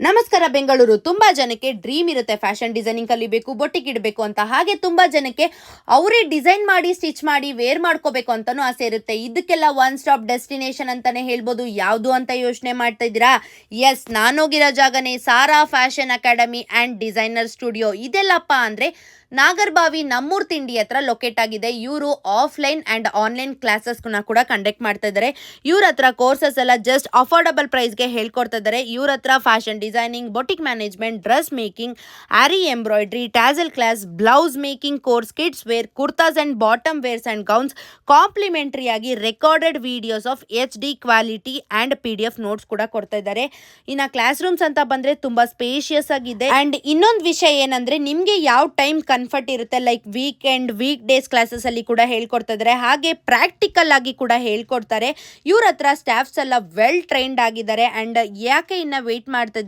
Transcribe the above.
ನಮಸ್ಕಾರ ಬೆಂಗಳೂರು. ತುಂಬಾ ಜನಕ್ಕೆ ಡ್ರೀಮ್ ಇರುತ್ತೆ ಫ್ಯಾಷನ್ ಡಿಸೈನಿಂಗ್ ಕಲಿಬೇಕು, ಬೊಟಿಕ್ ಇಡಬೇಕು ಅಂತ. ಹಾಗೆ ತುಂಬಾ ಜನಕ್ಕೆ ಅವರೇ ಡಿಸೈನ್ ಮಾಡಿ ಸ್ಟಿಚ್ ಮಾಡಿ ವೇರ್ ಮಾಡ್ಕೋಬೇಕು ಅಂತಾನೂ ಆಸೆ ಇರುತ್ತೆ. ಇದಕ್ಕೆಲ್ಲ ಒನ್ ಸ್ಟಾಪ್ ಡೆಸ್ಟಿನೇಷನ್ ಅಂತಾನೆ ಹೇಳ್ಬೋದು. ಯಾವುದು ಅಂತ ಯೋಚನೆ ಮಾಡ್ತಾ ಇದ್ದೀರಾ? ಎಸ್, ನಾನೋಗಿರೋ ಜಾಗನೇ Sara fashion academy and designer studio. ಇದೆಲ್ಲಪ್ಪ ಅಂದರೆ ನಾಗರಬಾವಿ ನಮ್ಮೂರ್ ತಿಂಡಿ ಹತ್ರ ಲೊಕೇಟ್ ಆಗಿದೆ. ಇವರು ಆಫ್ಲೈನ್ ಆ್ಯಂಡ್ ಆನ್ಲೈನ್ ಕ್ಲಾಸಸ್ನ ಕೂಡ ಕಂಡಕ್ಟ್ ಮಾಡ್ತಾ ಇದ್ದಾರೆ. ಇವ್ರ ಹತ್ರ ಕೋರ್ಸಸ್ ಎಲ್ಲ ಜಸ್ಟ್ ಅಫೋರ್ಡಬಲ್ ಪ್ರೈಸ್ಗೆ ಹೇಳ್ಕೊಡ್ತಾ ಇದ್ದಾರೆ. ಇವ್ರ ಹತ್ರ fashion designing, boutique management, dress making, aari embroidery, tassel class, blouse making course, kids wear, kurtas and bottom wears and gowns, complimentary ಆಗಿ recorded videos of HD quality and PDF notes ಕೂಡ ಕೊಡ್ತಾ ಇದ್ದಾರೆ. ಇನ್ನು ಕ್ಲಾಸ್ ರೂಮ್ಸ್ ಅಂತ ಬಂದ್ರೆ ತುಂಬಾ ಸ್ಪೇಷಿಯಸ್ ಆಗಿದೆ. And ಇನ್ನೊಂದು ವಿಷಯ ಏನಂದ್ರೆ ನಿಮ್ಗೆ ಯಾವ ಟೈಮ್ ಕನ್ಫರ್ಟ್ ಇರುತ್ತೆ, like weekend, week days classes ಅಲ್ಲಿ ಕೂಡ ಹೇಳ್ಕೊಡ್ತಾ ಇದ್ದಾರೆ. ಹಾಗೆ ಪ್ರಾಕ್ಟಿಕಲ್ ಆಗಿ ಕೂಡ ಹೇಳ್ಕೊಡ್ತಾರೆ. ಇವ್ರ ಹತ್ರ ಸ್ಟಾಫ್ಸ್ ಎಲ್ಲ ವೆಲ್ ಟ್ರೈನ್ಡ್ ಆಗಿದ್ದಾರೆ. ಅಂಡ್ ಯಾಕೆ ಇನ್ನ ವೇಟ್ ಮಾಡ್ತಾ